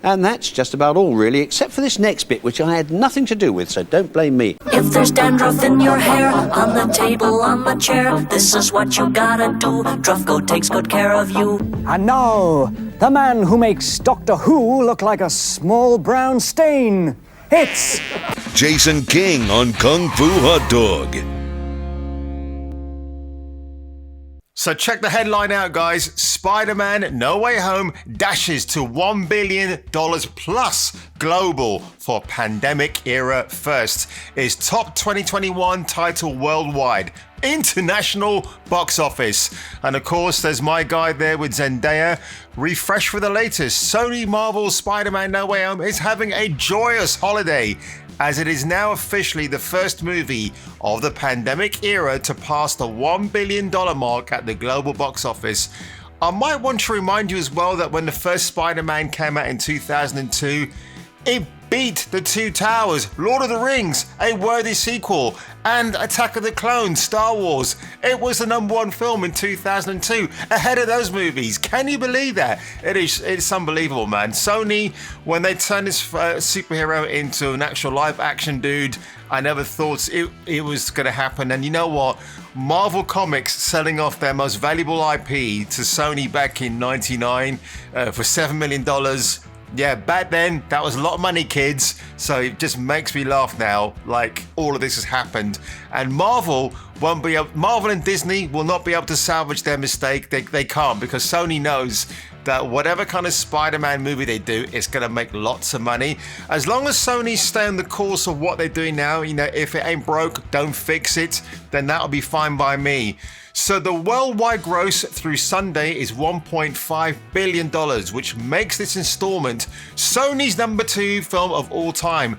And that's just about all, really, except for this next bit, which I had nothing to do with, so don't blame me. If there's dandruff in your hair, on the table, on the chair, this is what you gotta do. Druffco takes good care of you. And now, the man who makes Doctor Who look like a small brown stain. It's Jason King on Kung Fu Hot Dog. So check the headline out, guys. Spider-Man No Way Home dashes to $1 billion plus global for pandemic era first. Is top 2021 title worldwide. International box office. And of course, there's my guy there with Zendaya. Refresh for the latest. Sony Marvel Spider-Man No Way Home is having a joyous holiday, as it is now officially the first movie of the pandemic era to pass the $1 billion mark at the global box office. I might want to remind you as well that when the first Spider-Man came out in 2002, it beat The Two Towers, Lord of the Rings, a worthy sequel, and Attack of the Clones, Star Wars. It was the #1 film in 2002, ahead of those movies. Can you believe that? It's unbelievable, man. Sony, when they turned this superhero into an actual live action dude, I never thought it was going to happen. And you know what? Marvel Comics selling off their most valuable IP to Sony back in '99 for $7 million. Yeah, back then, that was a lot of money, kids. So it just makes me laugh now, like all of this has happened. And Marvel and Disney will not be able to salvage their mistake. They can't, because Sony knows that whatever kind of Spider-Man movie they do, it's going to make lots of money. As long as Sony stay on the course of what they're doing now, you know, if it ain't broke, don't fix it, then that'll be fine by me. So the worldwide gross through Sunday is $1.5 billion, which makes this installment Sony's #2 film of all time,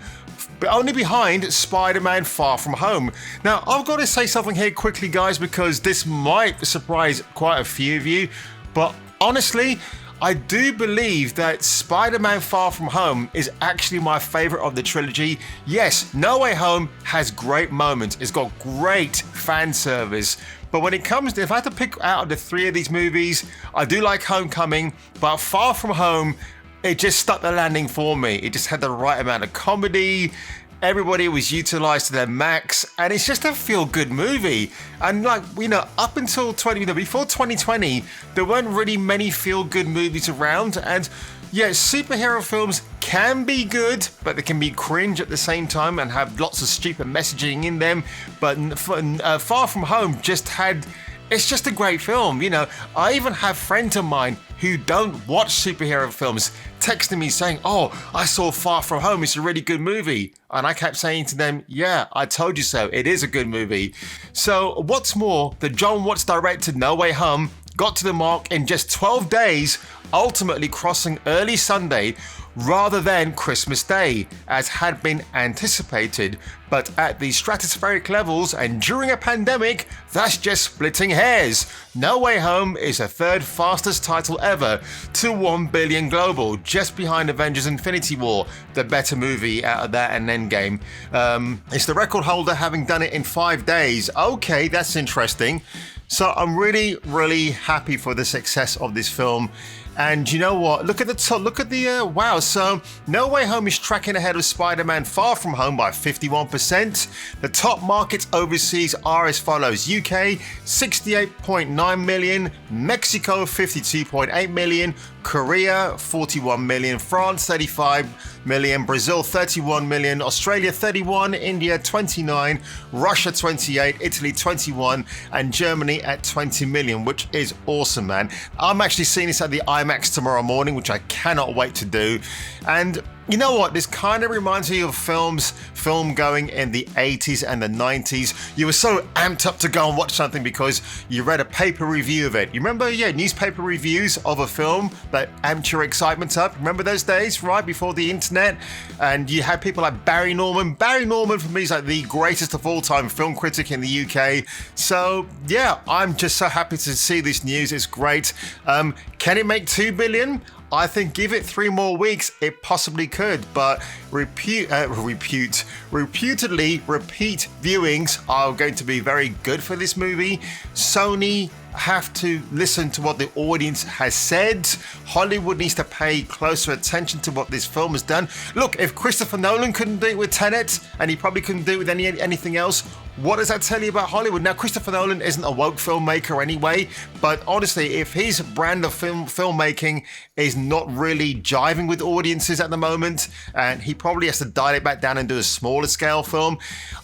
but only behind Spider-Man Far From Home. Now, I've got to say something here quickly, guys, because this might surprise quite a few of you, but honestly, I do believe that Spider-Man Far From Home is actually my favorite of the trilogy. Yes, No Way Home has great moments. It's got great fan service. But when it comes to, if I had to pick out of the three of these movies, I do like Homecoming, but Far From Home, it just stuck the landing for me. It just had the right amount of comedy. Everybody was utilized to their max, and it's just a feel-good movie. And like, you know, up until before 2020, there weren't really many feel-good movies around. And yeah, superhero films can be good, but they can be cringe at the same time and have lots of stupid messaging in them. But Far From Home it's just a great film. You know, I even have friends of mine who don't watch superhero films texting me saying, "Oh, I saw Far From Home, it's a really good movie." And I kept saying to them, "Yeah, I told you so, it is a good movie." So what's more, the John Watts directed No Way Home got to the mark in just 12 days, ultimately crossing early Sunday rather than Christmas Day, as had been anticipated. But at the stratospheric levels and during a pandemic, that's just splitting hairs. No Way Home is the third fastest title ever to 1 billion global, just behind Avengers Infinity War, the better movie out of that and Endgame. It's the record holder, having done it in 5 days. Okay, that's interesting. So I'm really, really happy for the success of this film. And you know what? Look at the top. Look at the wow. So No Way Home is tracking ahead of Spider-Man Far From Home by 51%. The top markets overseas are as follows: UK 68.9 million, Mexico 52.8 million, Korea 41 million, France 35 million, Brazil 31 million, Australia 31, India 29, Russia 28, Italy 21, and Germany at 20 million, which is awesome, man. I'm actually seeing this at the IMAX tomorrow morning, which I cannot wait to do. And you know what? This kind of reminds me of film going in the 80s and the 90s. You were so amped up to go and watch something because you read a paper review of it. You remember, newspaper reviews of a film that amped your excitement up? Remember those days, right before the internet? And you had people like Barry Norman. Barry Norman, for me, is like the greatest of all time film critic in the UK. So yeah, I'm just so happy to see this news. It's great. Can it make 2 billion? I think give it 3 more weeks, it possibly could, but reputedly, repeat viewings are going to be very good for this movie. Sony have to listen to what the audience has said. Hollywood needs to pay closer attention to what this film has done. Look, if Christopher Nolan couldn't do it with Tenet, and he probably couldn't do it with anything else, what does that tell you about Hollywood? Now, Christopher Nolan isn't a woke filmmaker anyway, but honestly, if his brand of filmmaking is not really jiving with audiences at the moment, and he probably has to dial it back down and do a smaller scale film,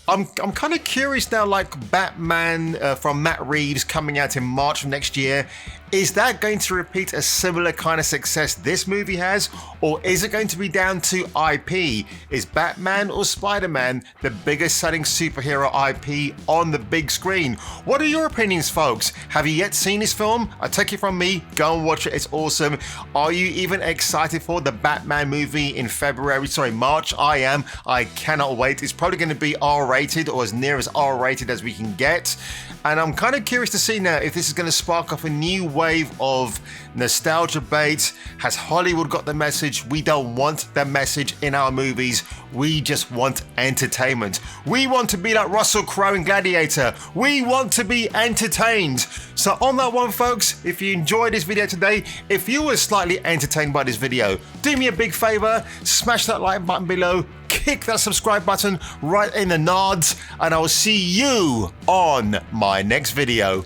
I'm kind of curious now, like Batman from Matt Reeves coming out in March of next year. Is that going to repeat a similar kind of success this movie has? Or is it going to be down to IP? Is Batman or Spider-Man the biggest selling superhero IP on the big screen? What are your opinions, folks? Have you yet seen this film? I take it from me, go and watch it, it's awesome. Are you even excited for the Batman movie in March? I am. I cannot wait. It's probably going to be R-rated, or as near as R-rated as we can get. And I'm kind of curious to see now if this is going to spark off a new wave of nostalgia bait. Has Hollywood got the message? We don't want the message in our movies. We just want entertainment. We want to be like Russell Crowe in Gladiator. We want to be entertained. So on that one, folks, if you enjoyed this video today, if you were slightly entertained by this video, do me a big favor, smash that like button below, kick that subscribe button right in the nods, and I will see you on my next video.